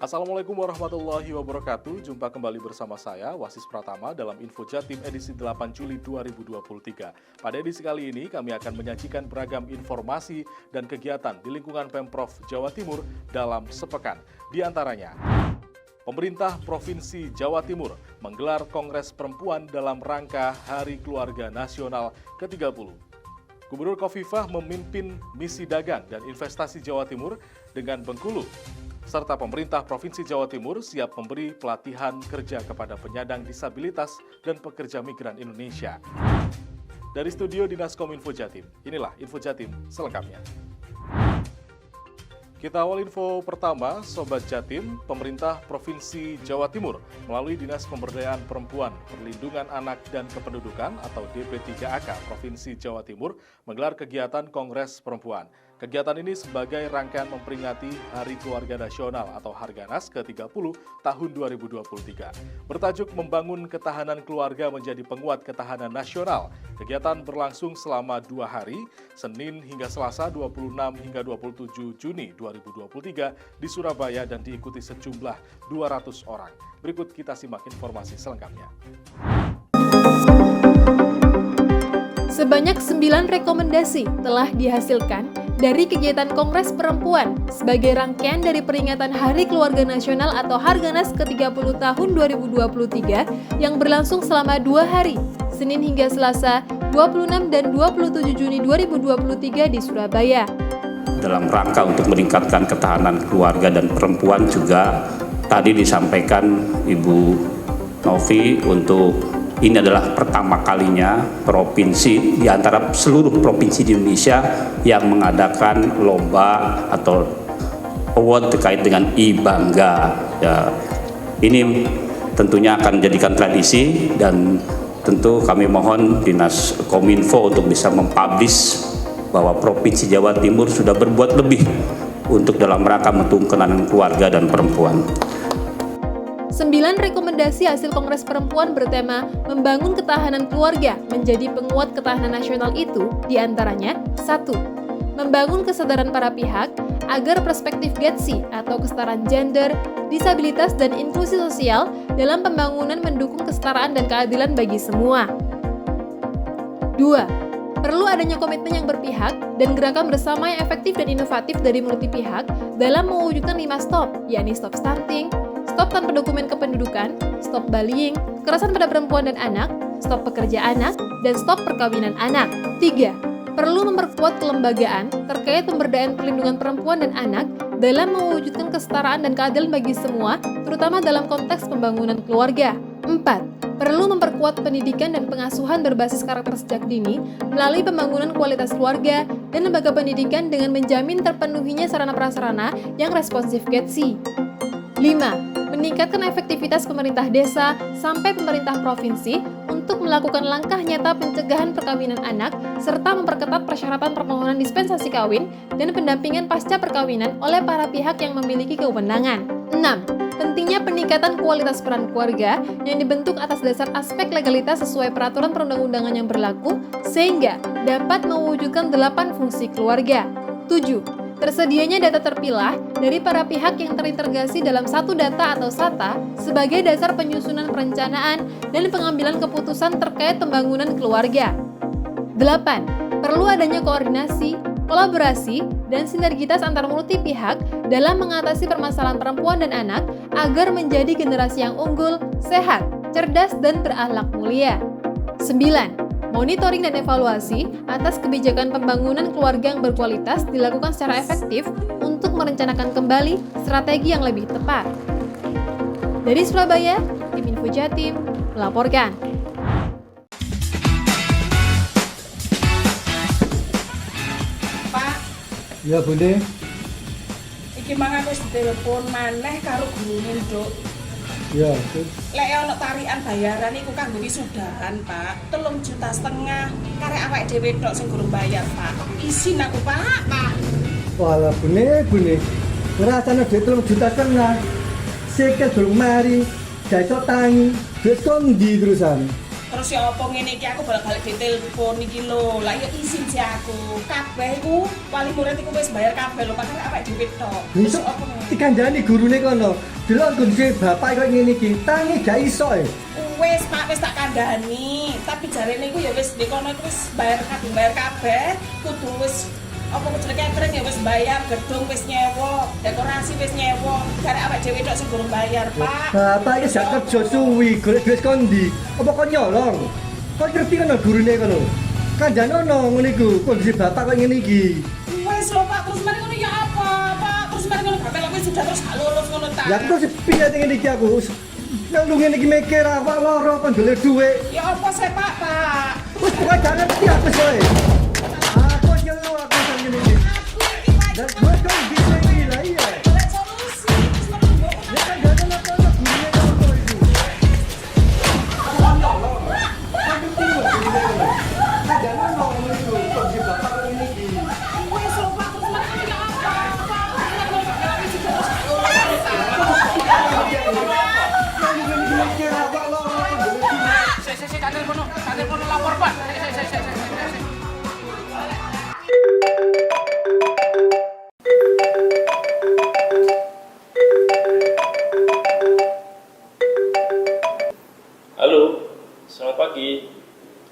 Assalamualaikum warahmatullahi wabarakatuh. Jumpa kembali bersama saya, Wasis Pratama, dalam Info Jatim edisi 8 Juli 2023. Pada edisi kali ini, kami akan menyajikan beragam informasi dan kegiatan di lingkungan Pemprov Jawa Timur dalam sepekan. Di antaranya, pemerintah Provinsi Jawa Timur menggelar Kongres Perempuan dalam rangka Hari Keluarga Nasional ke-30. Gubernur Khofifah memimpin misi dagang dan investasi Jawa Timur dengan Bengkulu, serta pemerintah Provinsi Jawa Timur siap memberi pelatihan kerja kepada penyandang disabilitas dan pekerja migran Indonesia. Dari studio Dinas Kominfo Jatim, inilah Info Jatim selengkapnya. Kita awal info pertama, Sobat Jatim. Pemerintah Provinsi Jawa Timur melalui Dinas Pemberdayaan Perempuan, Perlindungan Anak dan Kependudukan atau DP3AK Provinsi Jawa Timur menggelar kegiatan Kongres Perempuan. Kegiatan ini sebagai rangkaian memperingati Hari Keluarga Nasional atau Harganas ke-30 tahun 2023. Bertajuk Membangun Ketahanan Keluarga Menjadi Penguat Ketahanan Nasional. Kegiatan berlangsung selama 2 hari, Senin hingga Selasa 26 hingga 27 Juni 2023 di Surabaya dan diikuti sejumlah 200 orang. Berikut kita simak informasi selengkapnya. Sebanyak 9 rekomendasi telah dihasilkan dari kegiatan Kongres Perempuan sebagai rangkaian dari peringatan Hari Keluarga Nasional atau Harganas ke-30 tahun 2023 yang berlangsung selama 2 hari, Senin hingga Selasa 26 dan 27 Juni 2023 di Surabaya. Dalam rangka untuk meningkatkan ketahanan keluarga dan perempuan juga tadi disampaikan Ibu Novi untuk ini adalah pertama kalinya provinsi di antara seluruh provinsi di Indonesia yang mengadakan lomba atau award terkait dengan iBangga. Ya, ini tentunya akan menjadikan tradisi dan tentu kami mohon Dinas Kominfo untuk bisa mempublish bahwa Provinsi Jawa Timur sudah berbuat lebih untuk dalam rangka mendukung ketahanan keluarga dan perempuan. 9 rekomendasi hasil Kongres Perempuan bertema Membangun Ketahanan Keluarga Menjadi Penguat Ketahanan Nasional itu diantaranya 1. Membangun kesadaran para pihak agar perspektif GETSI atau kesetaraan gender, disabilitas, dan inklusi sosial dalam pembangunan mendukung kesetaraan dan keadilan bagi semua. 2. Perlu adanya komitmen yang berpihak dan gerakan bersama yang efektif dan inovatif dari multi pihak dalam mewujudkan 5 stop, yakni stop stunting, stop tanpa dokumen kependudukan, stop bullying, kekerasan pada perempuan dan anak, stop pekerja anak, dan stop perkawinan anak. 3. Perlu memperkuat kelembagaan terkait pemberdayaan perlindungan perempuan dan anak dalam mewujudkan kesetaraan dan keadilan bagi semua, terutama dalam konteks pembangunan keluarga. 4. Perlu memperkuat pendidikan dan pengasuhan berbasis karakter sejak dini melalui pembangunan kualitas keluarga dan lembaga pendidikan dengan menjamin terpenuhinya sarana prasarana yang responsif GETSI. 5. Meningkatkan efektivitas pemerintah desa sampai pemerintah provinsi untuk melakukan langkah nyata pencegahan perkawinan anak serta memperketat persyaratan permohonan dispensasi kawin dan pendampingan pasca perkawinan oleh para pihak yang memiliki kewenangan. 6. Pentingnya peningkatan kualitas peran keluarga yang dibentuk atas dasar aspek legalitas sesuai peraturan perundang-undangan yang berlaku sehingga dapat mewujudkan 8 fungsi keluarga. 7. Tersedianya data terpilah dari para pihak yang terintegrasi dalam satu data atau SATA sebagai dasar penyusunan perencanaan dan pengambilan keputusan terkait pembangunan keluarga. 8. Perlu adanya koordinasi, kolaborasi, dan sinergitas antar multi pihak dalam mengatasi permasalahan perempuan dan anak agar menjadi generasi yang unggul, sehat, cerdas, dan berakhlak mulia. 9. Monitoring dan evaluasi atas kebijakan pembangunan keluarga yang berkualitas dilakukan secara efektif untuk merencanakan kembali strategi yang lebih tepat. Dari Surabaya, tim Info Jatim melaporkan. Pak, Ya Bunda, iki mang wis ditelepon maneh karo gurune, Nduk. ya Lek ono tarikan bayaran iku kanggo wisudahan, Pak. 3,5 juta karek awake dhewe tok sing gurung bayar, Pak. Isin aku, Pak. walah Bune, ngerasane duit 3,5 juta, sikil durung mari, gak iso tangi, duit kondi terusan. Terus terus ya apa ngene iki aku balik-balik ditelepon iki lho. Lah ya izin sih aku. Kabeh iku wali murid iku wis bayar kabeh lho, pakare awake dhewe tok. Iso dikandani gurune kono. Delok kondisi bapak kok ngene iki, tangi gak iso e. Wis Pak, wis tak kandhani. Tapi jarene iku ya wis di kono iku wis bayar kabeh, kudu wis apa kudu catering ya wis bayar, gedung wis nyewa, dekorasi wis nyewa. Karek awake dhewe tok sing durung bayar, Pak. Bapak iki sak kerja suwi, golek duit kondi. Apa kok nyolong? Kok ngerti kono gurune kono? Kandhane ono ngene iku, kondisi bapak kok ngene iki. Wis lho Pak, terus mari ngono ya apa, Pak? Terus mari ngono bapak wis sudah terus gak lulus ngono ta. Ya terus piye ngene iki aku? Nang lu ngene iki mikir awak loro kon golek duit. Ya apa sih Pak? Wis pokoke gak ngerti aku soe. Aku nyelu aku sing ngene iki. Aku iki Pak, Dan gue kan bisa iki lah iya. golek solusi. Terus mari ngono. Ya kan gak ono kono gurune kono iku. Wis lho Pak, terus mari ngono ya apa, Pak? Terus mari ngono bapak wis sudah terus gak lulus. Saya telepon lapor Pak. Halo, selamat pagi.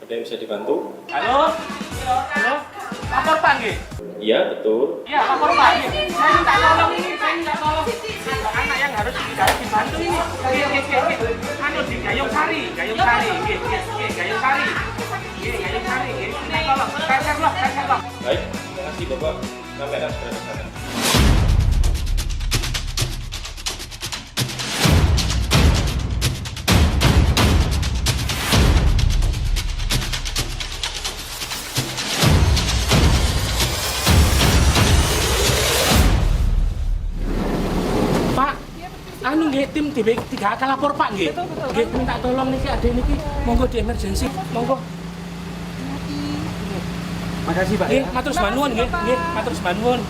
Ada yang bisa dibantu? Halo, lapor Pak nggih. Iya, betul. Iya, lapor Pak. Saya minta tolong ini, ada anak yang harus dibantu ini. Anu di Gayung Sari. Gayung Sari. Minta tolong, saya loh. Baik, terima kasih Bapak. Kami akan segera ke sana. Pak, anu nggih tim DB3 akan lapor Pak nggih. Nggih minta tolong niki ade niki monggo di emergensi. Monggo. Makasih Pak. Nggih, matur nuwun nggih. Nggih, matur nuwun.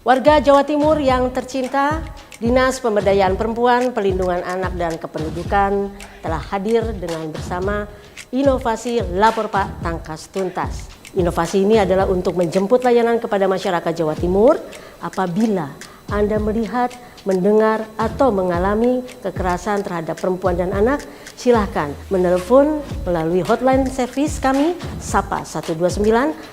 Warga Jawa Timur yang tercinta, Dinas Pemberdayaan Perempuan, Pelindungan Anak dan Kependudukan telah hadir dengan bersama inovasi Lapor Pak Tangkas Tuntas. Inovasi ini adalah untuk menjemput layanan kepada masyarakat Jawa Timur apabila Anda melihat, mendengar, atau mengalami kekerasan terhadap perempuan dan anak, silahkan menelepon melalui hotline service kami SAPA 129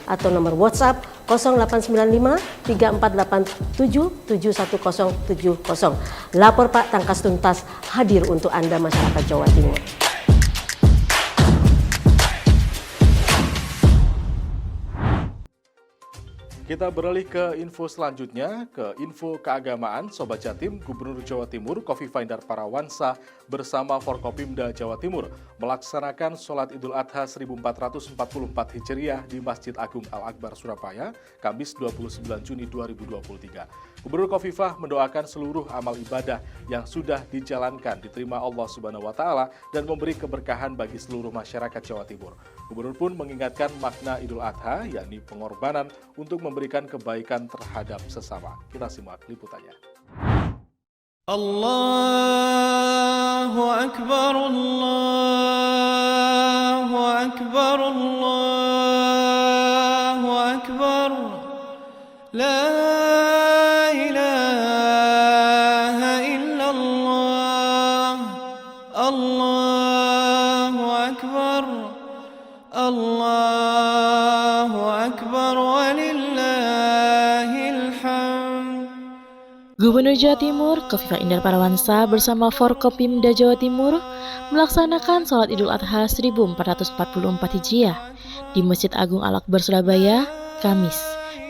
atau nomor WhatsApp 0895 3487 71070. Lapor Pak Tangkas Tuntas hadir untuk Anda masyarakat Jawa Timur. Kita beralih ke info selanjutnya, ke info keagamaan. Sobat Jatim, Gubernur Jawa Timur Khofifah Indar Parawansa bersama Forkopimda Jawa Timur melaksanakan sholat Idul Adha 1444 Hijriah di Masjid Agung Al-Akbar Surabaya, Kamis 29 Juni 2023. Gubernur Khofifah mendoakan seluruh amal ibadah yang sudah dijalankan diterima Allah Subhanahu wa Ta'ala dan memberi keberkahan bagi seluruh masyarakat Jawa Timur. Gubernur pun mengingatkan makna Idul Adha, yakni pengorbanan untuk memberikan kebaikan terhadap sesama. Kita simak liputannya. Allahu Akbar, Allahu Akbar, Allahu Akbar. La ilaha illallah. Allahu Akbar. Allahu Akbar walillahil hamd. Gubernur Jawa Timur Khofifah Indar Parawansa bersama Forkopimda Jawa Timur melaksanakan sholat Idul Adha 1444 Hijriah di Masjid Agung Al-Akbar Surabaya, Kamis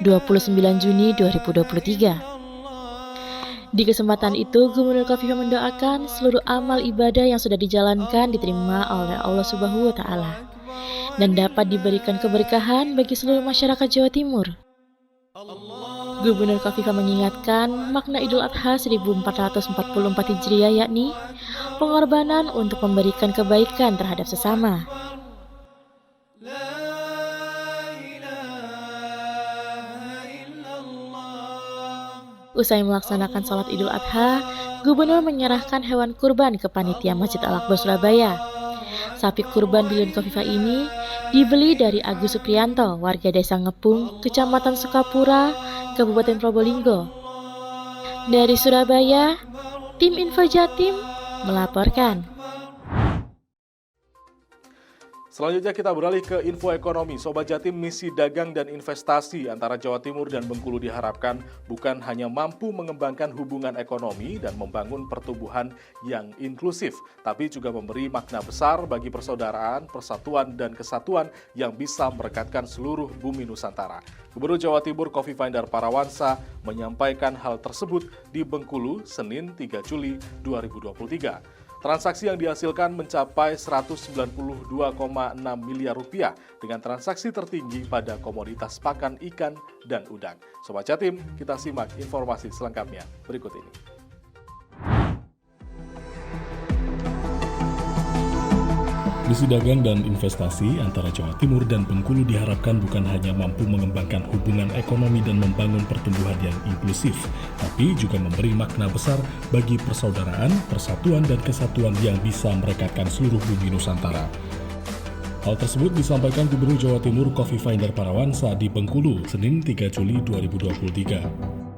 29 Juni 2023. Di kesempatan itu, Gubernur Khofifah mendoakan seluruh amal ibadah yang sudah dijalankan diterima oleh Allah Subhanahu wa Ta'ala dan dapat diberikan keberkahan bagi seluruh masyarakat Jawa Timur. Gubernur Khofifah mengingatkan makna Idul Adha 1444 Hijriah, yakni pengorbanan untuk memberikan kebaikan terhadap sesama. Usai melaksanakan sholat Idul Adha, Gubernur menyerahkan hewan kurban ke panitia Masjid Al-Akbar Surabaya. Sapi kurban Bilun Khofifah ini dibeli dari Agus Supriyanto, warga Desa Ngepung, Kecamatan Sukapura, Kabupaten Probolinggo. Dari Surabaya, tim Info Jatim melaporkan. Selanjutnya kita beralih ke info ekonomi. Sobat Jatim, misi dagang dan investasi antara Jawa Timur dan Bengkulu diharapkan bukan hanya mampu mengembangkan hubungan ekonomi dan membangun pertumbuhan yang inklusif, tapi juga memberi makna besar bagi persaudaraan, persatuan, dan kesatuan yang bisa merekatkan seluruh bumi Nusantara. Gubernur Jawa Timur Khofifah Indar Parawansa menyampaikan hal tersebut di Bengkulu, Senin 3 Juli 2023. Transaksi yang dihasilkan mencapai 192,6 miliar rupiah dengan transaksi tertinggi pada komoditas pakan ikan dan udang. Sobat Jatim, kita simak informasi selengkapnya berikut ini. Misi dagang dan investasi antara Jawa Timur dan Bengkulu diharapkan bukan hanya mampu mengembangkan hubungan ekonomi dan membangun pertumbuhan yang inklusif, tapi juga memberi makna besar bagi persaudaraan, persatuan, dan kesatuan yang bisa merekatkan seluruh bumi Nusantara. Hal tersebut disampaikan Gubernur Jawa Timur Khofifah Indar Parawansa di Bengkulu, Senin 3 Juli 2023.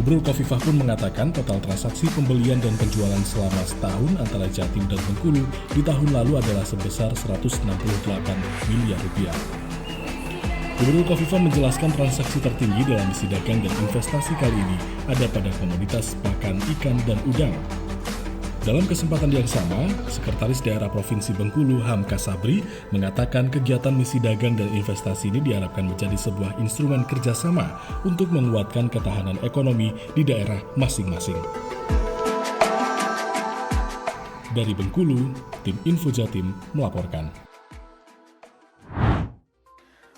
Gubernur Khofifah pun mengatakan total transaksi pembelian dan penjualan selama setahun antara Jatim dan Bengkulu di tahun lalu adalah sebesar 168 miliar rupiah. Gubernur Khofifah menjelaskan transaksi tertinggi dalam misi dagang dan investasi kali ini ada pada komoditas pakan ikan dan udang. Dalam kesempatan yang sama, Sekretaris Daerah Provinsi Bengkulu Hamka Sabri mengatakan kegiatan misi dagang dan investasi ini diharapkan menjadi sebuah instrumen kerjasama untuk menguatkan ketahanan ekonomi di daerah masing-masing. Dari Bengkulu, tim Info Jatim melaporkan.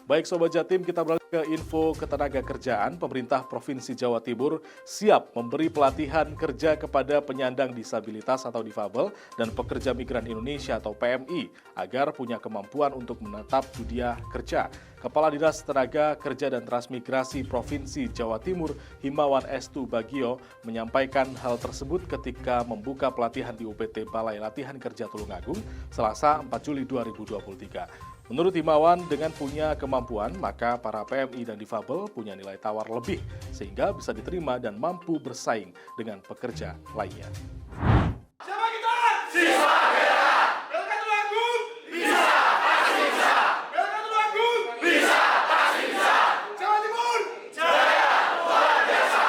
Baik Sobat Jatim, kita beralih ke info ketenagakerjaan. Pemerintah Provinsi Jawa Timur siap memberi pelatihan kerja kepada penyandang disabilitas atau difabel dan pekerja migran Indonesia atau PMI agar punya kemampuan untuk menetap dunia kerja. Kepala Dinas Tenaga Kerja dan Transmigrasi Provinsi Jawa Timur, Himawan Estu Bagio, menyampaikan hal tersebut ketika membuka pelatihan di UPT Balai Latihan Kerja Tulungagung, Selasa 4 Juli 2023. Menurut Himawan, dengan punya kemampuan, maka para PMI dan difabel punya nilai tawar lebih, sehingga bisa diterima dan mampu bersaing dengan pekerja lainnya. Siapa kita? Siswa kita! Belkan Tulungagung? Bisa, pasti bisa! Belkan Tulungagung? Bisa, pasti bisa! Jawa Timur? Jaya, luar biasa!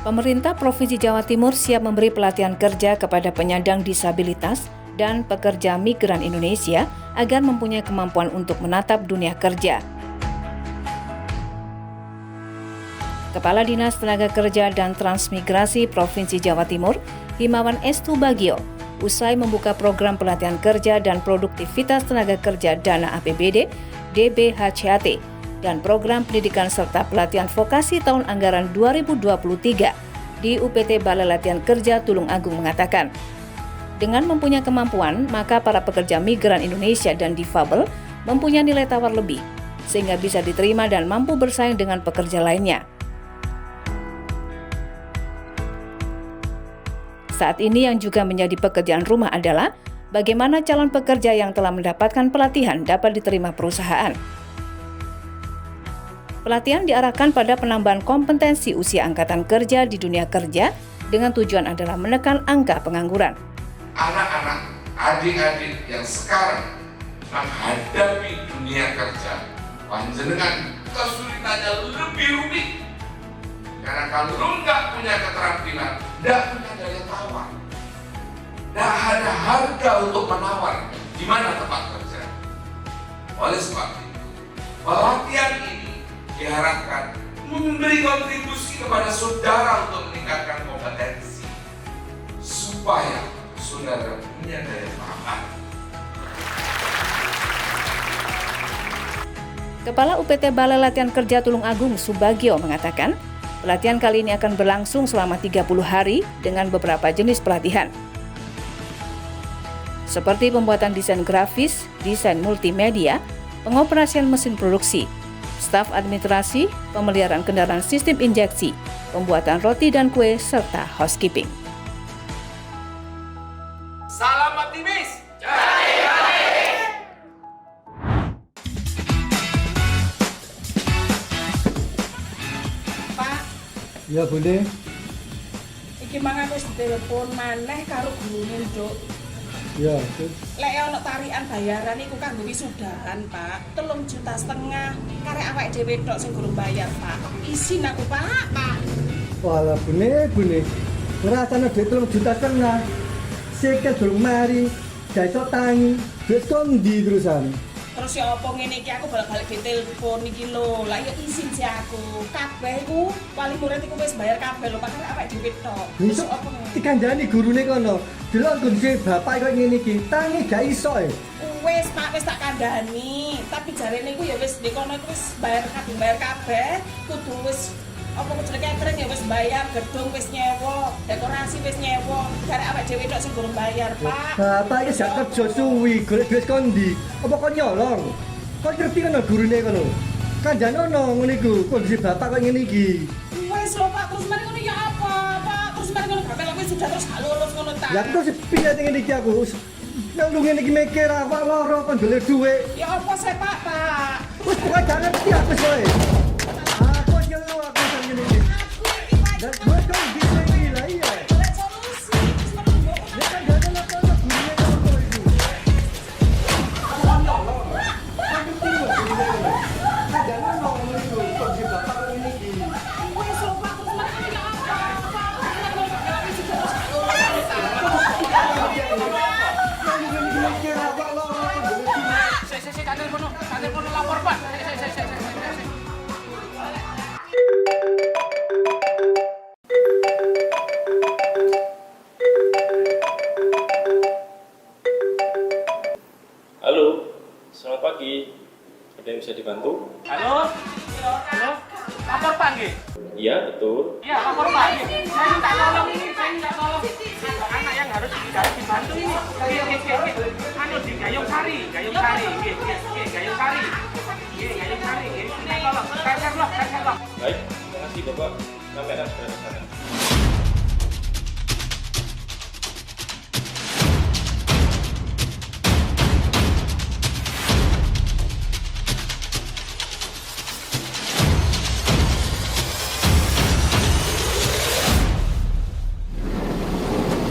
Pemerintah Provinsi Jawa Timur siap memberi pelatihan kerja kepada penyandang disabilitas dan pekerja migran Indonesia agar mempunyai kemampuan untuk menatap dunia kerja. Kepala Dinas Tenaga Kerja dan Transmigrasi Provinsi Jawa Timur, Himawan Estu Bagio, usai membuka program pelatihan kerja dan produktivitas tenaga kerja dana APBD, DBHCAT, dan program pendidikan serta pelatihan vokasi tahun anggaran 2023 di UPT Balai Latihan Kerja Tulungagung mengatakan, dengan mempunyai kemampuan, maka para pekerja migran Indonesia dan difabel mempunyai nilai tawar lebih, sehingga bisa diterima dan mampu bersaing dengan pekerja lainnya. Saat ini yang juga menjadi pekerjaan rumah adalah bagaimana calon pekerja yang telah mendapatkan pelatihan dapat diterima perusahaan. Pelatihan diarahkan pada penambahan kompetensi usia angkatan kerja di dunia kerja dengan tujuan adalah menekan angka pengangguran. Anak-anak, adik-adik yang sekarang menghadapi dunia kerja, panjenengan kesulitannya lebih rumit. Karena kalau nggak punya keterampilan, nggak punya daya tawar, nggak ada harga untuk menawar di mana tempat kerja. Oleh sebab itu, memberi kontribusi kepada saudara untuk meningkatkan kompetensi supaya saudara punya daya tahan. Kepala UPT Balai Latihan Kerja Tulungagung Subagio mengatakan, pelatihan kali ini akan berlangsung selama 30 hari dengan beberapa jenis pelatihan. Seperti pembuatan desain grafis, desain multimedia, pengoperasian mesin produksi, staf administrasi, pemeliharaan kendaraan sistem injeksi, pembuatan roti dan kue, serta housekeeping. Salam optimis. Pak, Ya Bune, iki mang aku wis telepon maneh karo gurune, Nduk. ya. Lek ono tarikan bayaran iku kanggo wisudahan, Pak. 3,5 juta karek awake dhewe tok sing durung bayar, Pak. Isin aku, Pak. Walah Bune. Ngrasane duit 3 juta setengah. Sikil durung mari, dasok tangi. Duit kondi terusan. Terus ya apa ngene iki aku balik-balik ditelepon iki lho. Lah ya isin sih aku. Kabeh iku wali murid iku wis bayar kabeh lho, Pak. Karek awake dhewe tok. Terus Besok apa ngene? dikandani gurune kono. Delok kondisi bapak kok ngene iki, tangi gak iso e. Wis Pak, wis tak kandhani. Tapi jarene iku ya wis di kono iku wis bayar kabeh. Kudu wis apa kudu catering ya wis bayar, gedung wis nyewa, dekorasi wis nyewa. Karek awake dhewe tok sing durung bayar, Pak. Bapak iki gak kerja suwi, golek duit kondi. Apa kok nyolong? Kok ngerti kono gurune kono? Kandhane ono ngene iku, kondisi bapak kok ngene iki. Wis lho Pak, terus mari ngono ya apa, Pak? Terus mari ngono gawe wis sudah terus gak lulus ngono ta. Ya terus piye ngene iki aku? Nang lu ngene iki mikir awak loro kon golek duit. Ya apa sih Pak? Wis pokoke gak ngerti aku soe. Aku nyelu aku sing ngene iki. Dan gue kan bisa iki lah iya. Golek solusi, terus mari ngono. Ya kan gak ada apa-apa gurune kono iki. Kandhane ono ngene iku, kondisi bapak kok ngene iki. Wis lho Pak, terus mari ngono ya apa, Pak? Terus mari ngono gawe wis sudah terus gak lulus ngono ta. Telepon lapor, Pak. Halo, selamat pagi. Ada yang bisa dibantu? Halo? Lapor Pak nggih? Iya, betul. Iya, lapor Pak. Saya minta tolong ini, ada anak yang harus dibantu ini. Anu di Gayung Sari. Nggih. Ini tolong, saya blok. Baik, terima kasih Bapak. Kamera sudah di sana.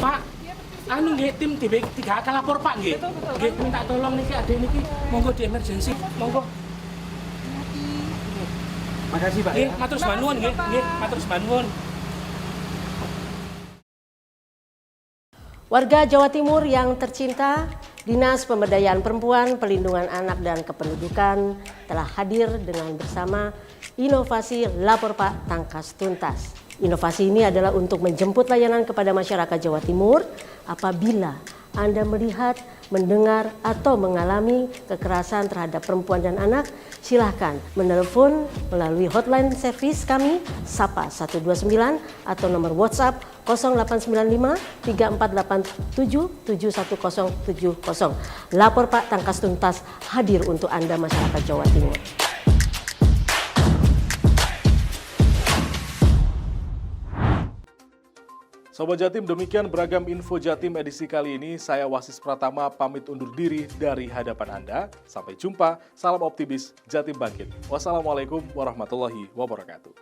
Pak, anu nggih tim tiga akan lapor Pak nggih. Nggih minta tolong niki adek niki monggo di emergency, monggo. Makasih Pak. Nggih, matur nuwun nggih, matur nuwun. Warga Jawa Timur yang tercinta, Dinas Pemberdayaan Perempuan, Pelindungan Anak dan Kependudukan telah hadir dengan bersama inovasi Lapor Pak Tangkas Tuntas. Inovasi ini adalah untuk menjemput layanan kepada masyarakat Jawa Timur apabila Anda melihat, mendengar, atau mengalami kekerasan terhadap perempuan dan anak, silahkan menelepon melalui hotline servis kami, Sapa 129, atau nomor WhatsApp 0895 3487 71070. Lapor Pak Tangkas Tuntas hadir untuk Anda masyarakat Jawa Timur. Sobat Jatim, demikian beragam info Jatim edisi kali ini. Saya Wasis Pratama pamit undur diri dari hadapan Anda. Sampai jumpa, salam optimis, Jatim bangkit. Wassalamualaikum warahmatullahi wabarakatuh.